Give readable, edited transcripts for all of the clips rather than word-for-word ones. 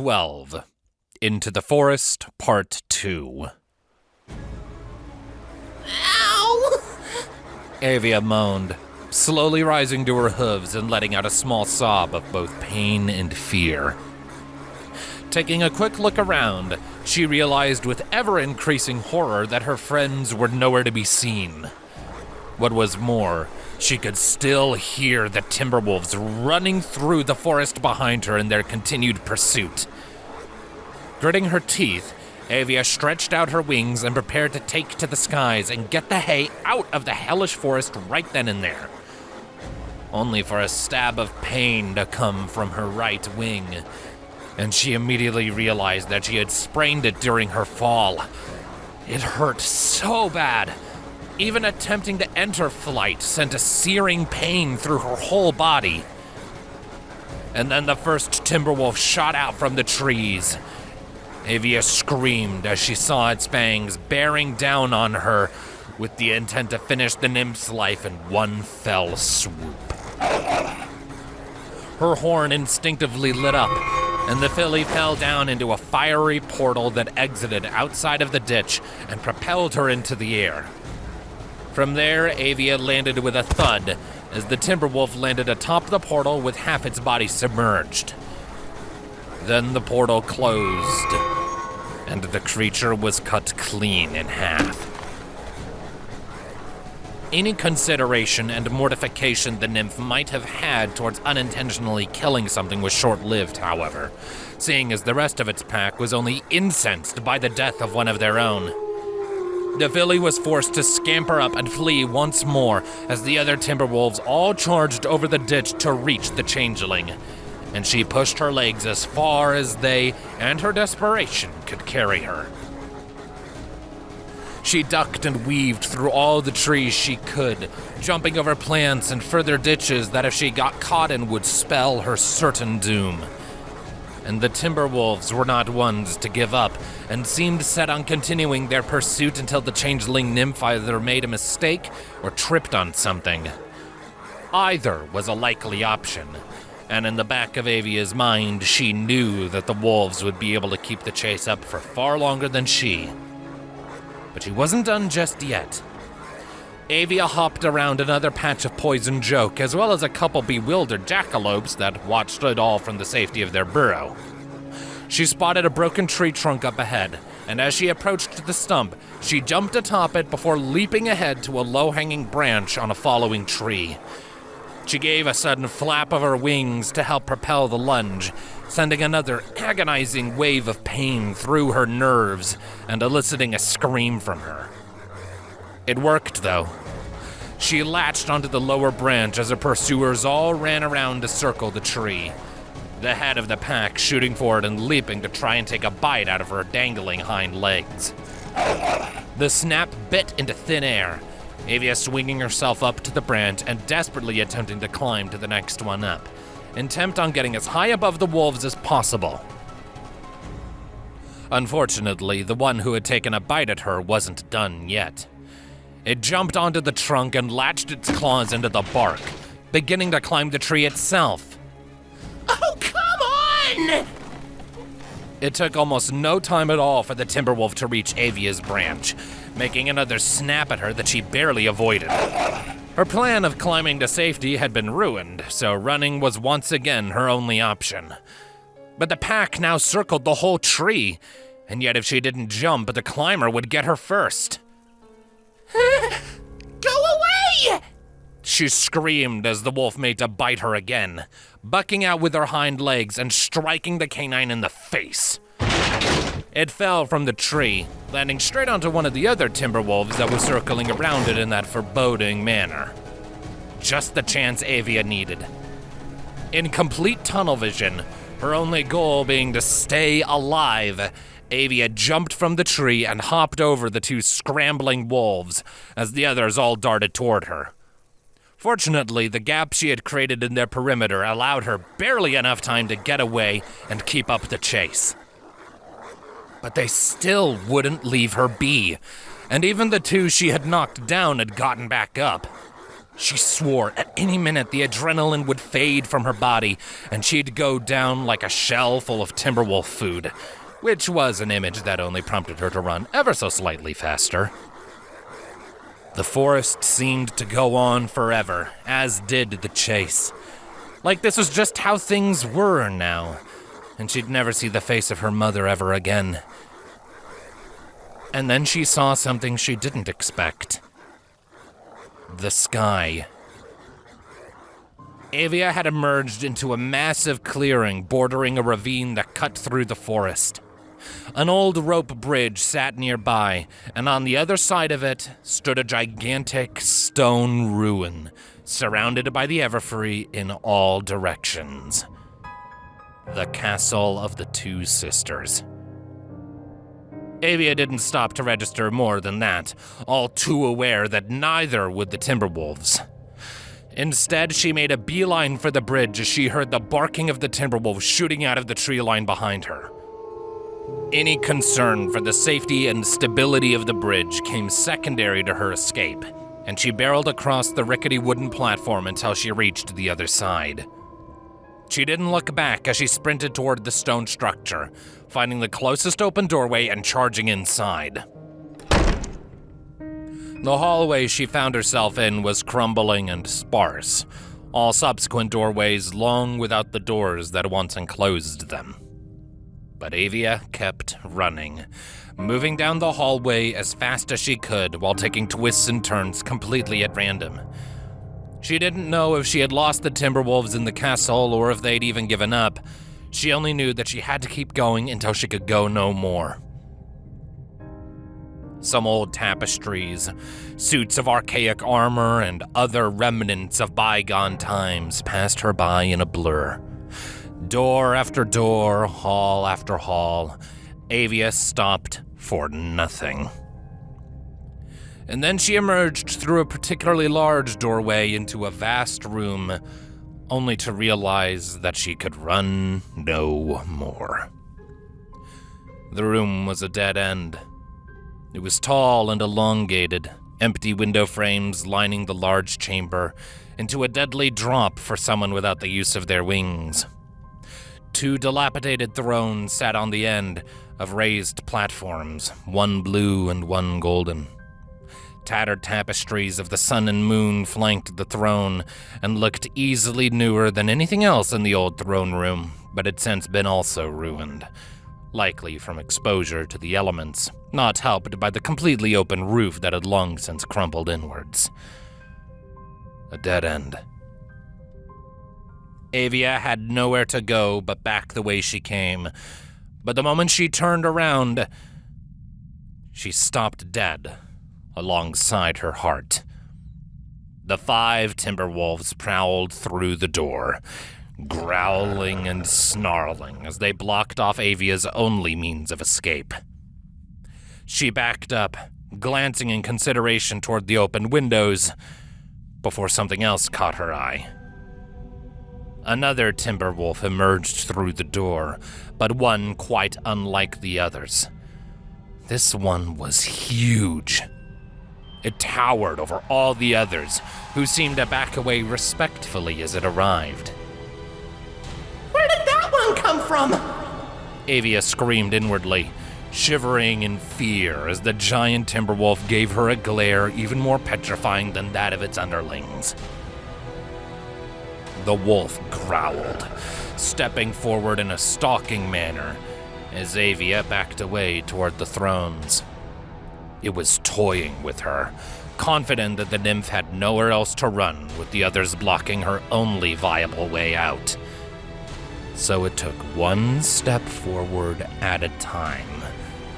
12. Into the Forest, Part 2. Ow! Avia moaned, slowly rising to her hooves and letting out a small sob of both pain and fear. Taking a quick look around, she realized with ever-increasing horror that her friends were nowhere to be seen. What was more, she could still hear the Timerwolves running through the forest behind her in their continued pursuit. Gritting her teeth, Avia stretched out her wings and prepared to take to the skies and get the hay out of the hellish forest right then and there. Only for a stab of pain to come from her right wing, and she immediately realized that she had sprained it during her fall. It hurt so bad. Even attempting to enter flight sent a searing pain through her whole body. And then the first Timberwolf shot out from the trees. Avia screamed as she saw its fangs bearing down on her with the intent to finish the nymph's life in one fell swoop. Her horn instinctively lit up, and the filly fell down into a fiery portal that exited outside of the ditch and propelled her into the air. From there, Avia landed with a thud as the Timberwolf landed atop the portal with half its body submerged. Then the portal closed, and the creature was cut clean in half. Any consideration and mortification the nymph might have had towards unintentionally killing something was short-lived, however, seeing as the rest of its pack was only incensed by the death of one of their own. The filly was forced to scamper up and flee once more as the other Timberwolves all charged over the ditch to reach the changeling, and she pushed her legs as far as they and her desperation could carry her. She ducked and weaved through all the trees she could, jumping over plants and further ditches that if she got caught in would spell her certain doom. And the Timberwolves were not ones to give up, and seemed set on continuing their pursuit until the changeling nymph either made a mistake or tripped on something. Either was a likely option, and in the back of Avia's mind, she knew that the wolves would be able to keep the chase up for far longer than she. But she wasn't done just yet. Avia hopped around another patch of poison joke, as well as a couple bewildered jackalopes that watched it all from the safety of their burrow. She spotted a broken tree trunk up ahead, and as she approached the stump, she jumped atop it before leaping ahead to a low-hanging branch on a following tree. She gave a sudden flap of her wings to help propel the lunge, sending another agonizing wave of pain through her nerves and eliciting a scream from her. It worked, though. She latched onto the lower branch as her pursuers all ran around to circle the tree, the head of the pack shooting forward and leaping to try and take a bite out of her dangling hind legs. The snap bit into thin air, Avia swinging herself up to the branch and desperately attempting to climb to the next one up, intent on getting as high above the wolves as possible. Unfortunately, the one who had taken a bite at her wasn't done yet. It jumped onto the trunk and latched its claws into the bark, beginning to climb the tree itself. Oh, come on! It took almost no time at all for the Timberwolf to reach Avia's branch, making another snap at her that she barely avoided. Her plan of climbing to safety had been ruined, so running was once again her only option. But the pack now circled the whole tree, and yet if she didn't jump, the climber would get her first. Go away! She screamed as the wolf made to bite her again, bucking out with her hind legs and striking the canine in the face. It fell from the tree, landing straight onto one of the other Timberwolves that was circling around it in that foreboding manner. Just the chance Avia needed. In complete tunnel vision, her only goal being to stay alive, Avia jumped from the tree and hopped over the two scrambling wolves as the others all darted toward her. Fortunately, the gap she had created in their perimeter allowed her barely enough time to get away and keep up the chase. But they still wouldn't leave her be, and even the two she had knocked down had gotten back up. She swore at any minute the adrenaline would fade from her body and she'd go down like a shell full of Timberwolf food, which was an image that only prompted her to run ever so slightly faster. The forest seemed to go on forever, as did the chase. Like this was just how things were now, and she'd never see the face of her mother ever again. And then she saw something she didn't expect. The sky. Avia had emerged into a massive clearing bordering a ravine that cut through the forest. An old rope bridge sat nearby, and on the other side of it stood a gigantic stone ruin, surrounded by the Everfree in all directions. The castle of the two sisters. Avia didn't stop to register more than that, all too aware that neither would the Timberwolves. Instead, she made a beeline for the bridge as she heard the barking of the Timberwolves shooting out of the tree line behind her. Any concern for the safety and stability of the bridge came secondary to her escape, and she barreled across the rickety wooden platform until she reached the other side. She didn't look back as she sprinted toward the stone structure, finding the closest open doorway and charging inside. The hallway she found herself in was crumbling and sparse, all subsequent doorways long without the doors that once enclosed them. But Avia kept running, moving down the hallway as fast as she could while taking twists and turns completely at random. She didn't know if she had lost the Timberwolves in the castle or if they'd even given up. She only knew that she had to keep going until she could go no more. Some old tapestries, suits of archaic armor, and other remnants of bygone times passed her by in a blur. Door after door, hall after hall, Avia stopped for nothing. And then she emerged through a particularly large doorway into a vast room, only to realize that she could run no more. The room was a dead end. It was tall and elongated, empty window frames lining the large chamber, into a deadly drop for someone without the use of their wings. 2 dilapidated thrones sat on the end of raised platforms, one blue and one golden. Tattered tapestries of the sun and moon flanked the throne and looked easily newer than anything else in the old throne room, but had since been also ruined, likely from exposure to the elements, not helped by the completely open roof that had long since crumbled inwards. A dead end. Avia had nowhere to go but back the way she came, but the moment she turned around, she stopped dead alongside her heart. The 5 Timberwolves prowled through the door, growling and snarling as they blocked off Avia's only means of escape. She backed up, glancing in consideration toward the open windows, before something else caught her eye. Another Timberwolf emerged through the door, but one quite unlike the others. This one was huge. It towered over all the others, who seemed to back away respectfully as it arrived. Where did that one come from? Avia screamed inwardly, shivering in fear as the giant Timberwolf gave her a glare even more petrifying than that of its underlings. The wolf growled, stepping forward in a stalking manner as Avia backed away toward the thrones. It was toying with her, confident that the nymph had nowhere else to run, with the others blocking her only viable way out. So it took one step forward at a time,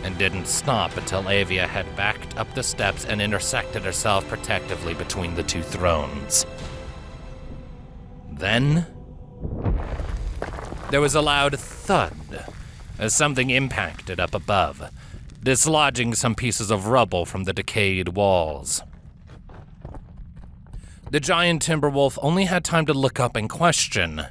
and didn't stop until Avia had backed up the steps and intersected herself protectively between the 2 thrones. Then, there was a loud thud as something impacted up above, dislodging some pieces of rubble from the decayed walls. The giant Timberwolf only had time to look up and question,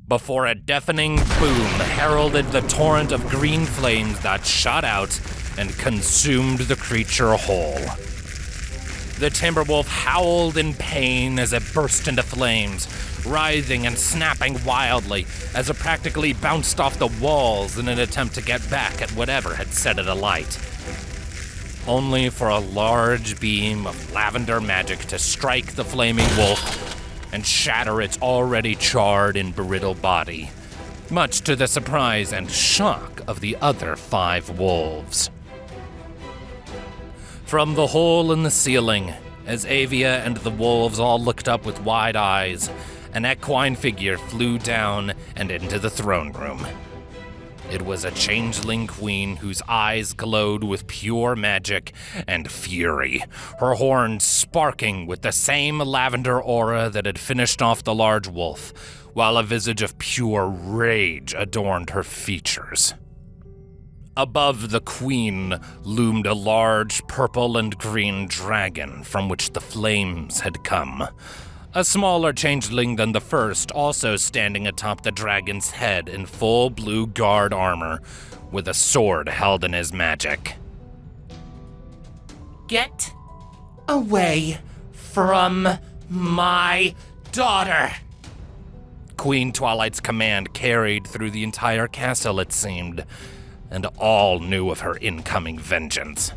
before a deafening boom heralded the torrent of green flames that shot out and consumed the creature whole. The Timberwolf howled in pain as it burst into flames, writhing and snapping wildly as it practically bounced off the walls in an attempt to get back at whatever had set it alight. Only for a large beam of lavender magic to strike the flaming wolf and shatter its already charred and brittle body, much to the surprise and shock of the other 5 wolves. From the hole in the ceiling, as Avia and the wolves all looked up with wide eyes, an equine figure flew down and into the throne room. It was a changeling queen whose eyes glowed with pure magic and fury, her horns sparking with the same lavender aura that had finished off the large wolf, while a visage of pure rage adorned her features. Above the queen loomed a large purple and green dragon from which the flames had come. A smaller changeling than the first, also standing atop the dragon's head in full blue guard armor, with a sword held in his magic. Get away from my daughter! Queen Twilight's command carried through the entire castle, it seemed, and all knew of her incoming vengeance.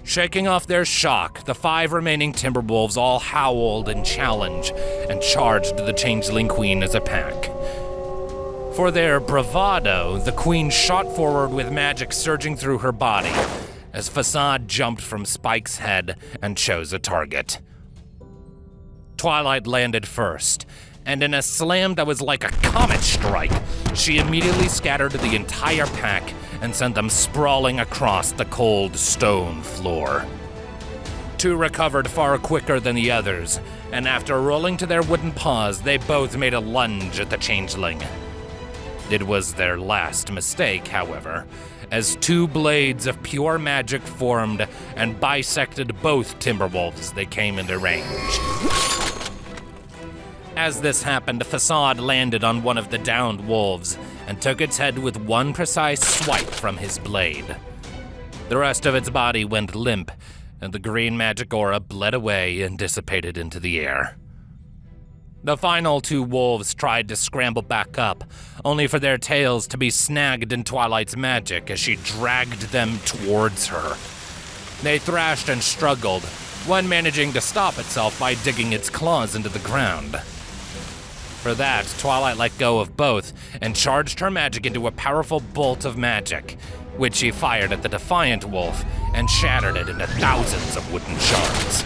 Shaking off their shock, the 5 remaining Timberwolves all howled in challenge and charged the Changeling Queen as a pack. For their bravado, the Queen shot forward with magic surging through her body as Facade jumped from Spike's head and chose a target. Twilight landed first, and in a slam that was like a comet strike, she immediately scattered the entire pack and sent them sprawling across the cold stone floor. 2 recovered far quicker than the others, and after rolling to their wooden paws, they both made a lunge at the changeling. It was their last mistake, however, as 2 blades of pure magic formed and bisected both Timberwolves as they came into range. As this happened, Facade landed on one of the downed wolves and took its head with one precise swipe from his blade. The rest of its body went limp, and the green magic aura bled away and dissipated into the air. The final 2 wolves tried to scramble back up, only for their tails to be snagged in Twilight's magic as she dragged them towards her. They thrashed and struggled, one managing to stop itself by digging its claws into the ground. For that, Twilight let go of both and charged her magic into a powerful bolt of magic, which she fired at the Defiant Wolf and shattered it into thousands of wooden shards.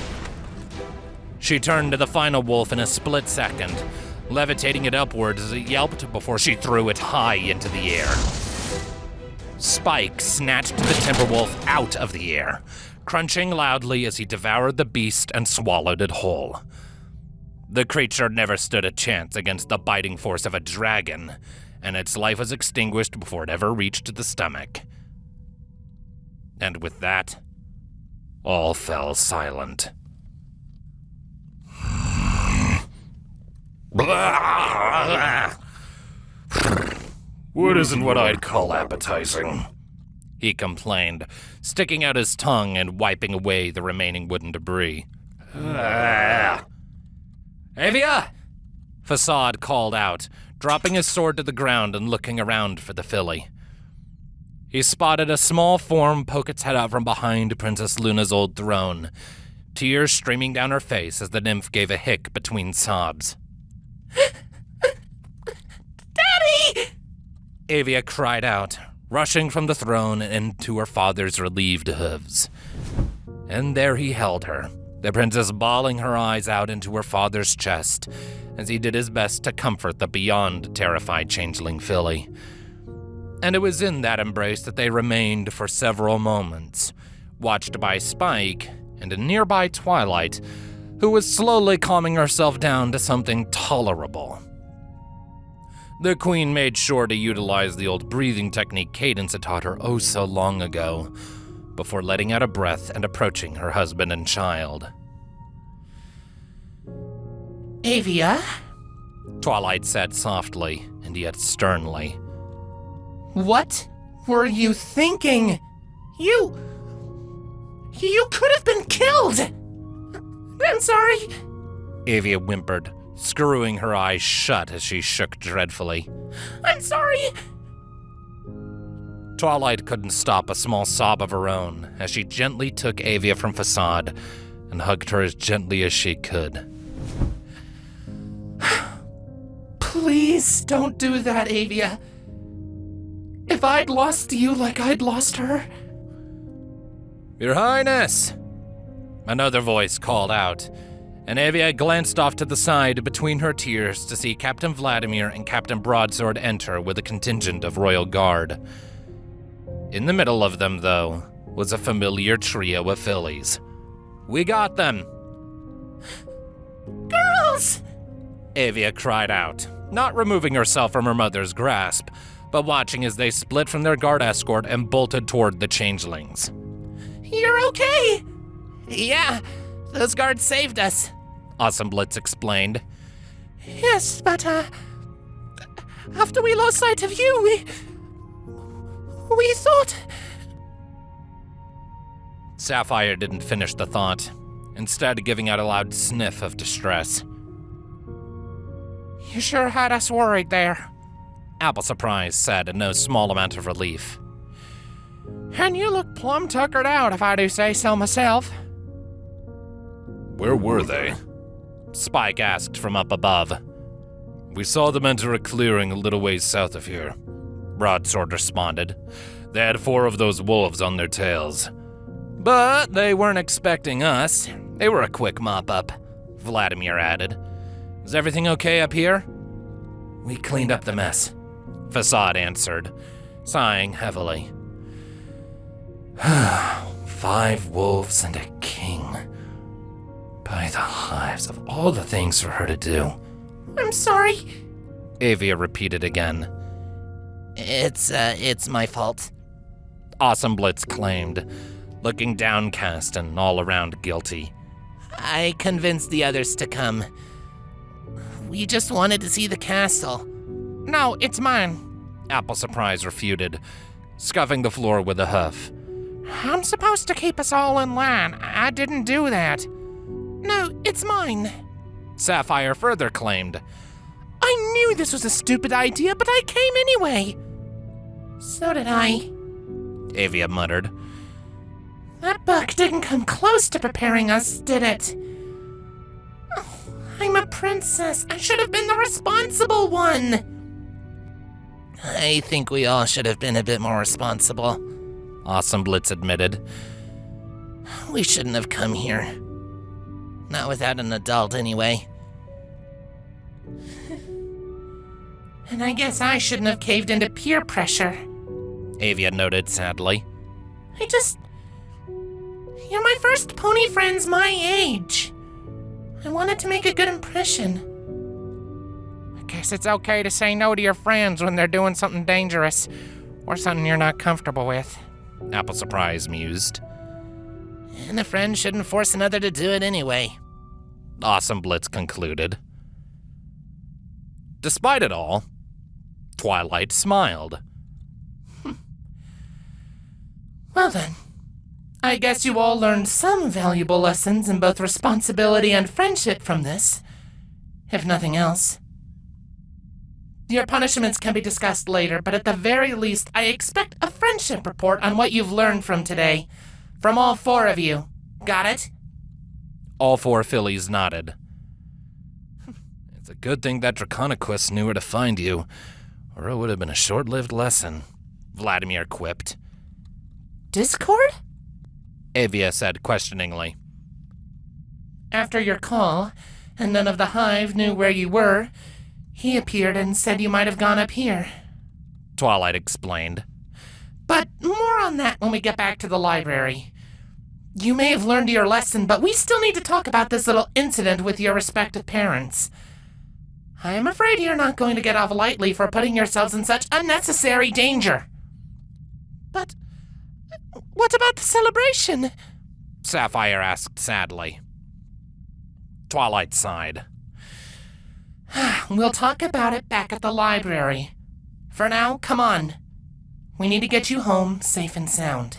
She turned to the final wolf in a split second, levitating it upwards as it yelped before she threw it high into the air. Spike snatched the Timberwolf out of the air, crunching loudly as he devoured the beast and swallowed it whole. The creature never stood a chance against the biting force of a dragon, and its life was extinguished before it ever reached the stomach. And with that, all fell silent. Wood isn't what I'd call appetizing, he complained, sticking out his tongue and wiping away the remaining wooden debris. Avia! Facade called out, dropping his sword to the ground and looking around for the filly. He spotted a small form poke its head out from behind Princess Luna's old throne, tears streaming down her face as the nymph gave a hic between sobs. Daddy! Avia cried out, rushing from the throne into her father's relieved hooves. And there he held her, the princess bawling her eyes out into her father's chest as he did his best to comfort the beyond terrified changeling filly. And it was in that embrace that they remained for several moments, watched by Spike and a nearby Twilight, who was slowly calming herself down to something tolerable. The queen made sure to utilize the old breathing technique Cadence had taught her oh so long ago, before letting out a breath and approaching her husband and child. Avia? Twilight said softly and yet sternly. What were you thinking? You could have been killed! I'm sorry. Avia whimpered, screwing her eyes shut as she shook dreadfully. I'm sorry. Twilight couldn't stop a small sob of her own as she gently took Avia from Facade and hugged her as gently as she could. Please don't do that, Avia. If I'd lost you like I'd lost her... Your Highness! Another voice called out, and Avia glanced off to the side between her tears to see Captain Vladimir and Captain Broadsword enter with a contingent of royal guard. In the middle of them, though, was a familiar trio of fillies. We got them! Girls! Avia cried out, not removing herself from her mother's grasp, but watching as they split from their guard escort and bolted toward the changelings. You're okay! Yeah, those guards saved us, Awesome Blitz explained. Yes, but, after we lost sight of you, we thought... Sapphire didn't finish the thought, instead giving out a loud sniff of distress. You sure had us worried there. Apple Surprise said in no small amount of relief. And you look plumb tuckered out, if I do say so myself. Where were they? Spike asked from up above. We saw them enter a clearing a little ways south of here, Broadsword responded. They had 4 of those wolves on their tails. But they weren't expecting us. They were a quick mop-up, Vladimir added. Is everything okay up here? We cleaned up the mess, Facade answered, sighing heavily. 5 wolves and a king. By the hives of all the things for her to do. I'm sorry. Avia repeated again. It's my fault. Awesome Blitz claimed, looking downcast and all around guilty. I convinced the others to come. We just wanted to see the castle. No, it's mine. Apple Surprise refuted, scuffing the floor with a huff. I'm supposed to keep us all in line. I didn't do that. No, it's mine. Sapphire further claimed. I knew this was a stupid idea, but I came anyway. So did I. Avia muttered. That book didn't come close to preparing us, did it? Oh, I'm a princess. I should have been the responsible one. I think we all should have been a bit more responsible. Awesome Blitz admitted. We shouldn't have come here. Not without an adult, anyway. And I guess I shouldn't have caved into peer pressure. Avia noted sadly. You're my first pony friends my age. I wanted to make a good impression. I guess it's okay to say no to your friends when they're doing something dangerous, or something you're not comfortable with. Apple Surprise mused. And a friend shouldn't force another to do it anyway. Awesome Blitz concluded. Despite it all, Twilight smiled. Well then, I guess you all learned some valuable lessons in both responsibility and friendship from this, if nothing else. Your punishments can be discussed later, but at the very least, I expect a friendship report on what you've learned from today. From all 4 of you. Got it? All 4 fillies nodded. It's a good thing that Draconiquist knew where to find you, or it would have been a short-lived lesson, Vladimir quipped. Discord? Avia said questioningly. After your call, and none of the hive knew where you were, he appeared and said you might have gone up here. Twilight explained. But more on that when we get back to the library. You may have learned your lesson, but we still need to talk about this little incident with your respective parents. I am afraid you're not going to get off lightly for putting yourselves in such unnecessary danger. But what about the celebration? Sapphire asked sadly. Twilight sighed. We'll talk about it back at the library. For now, come on. We need to get you home safe and sound.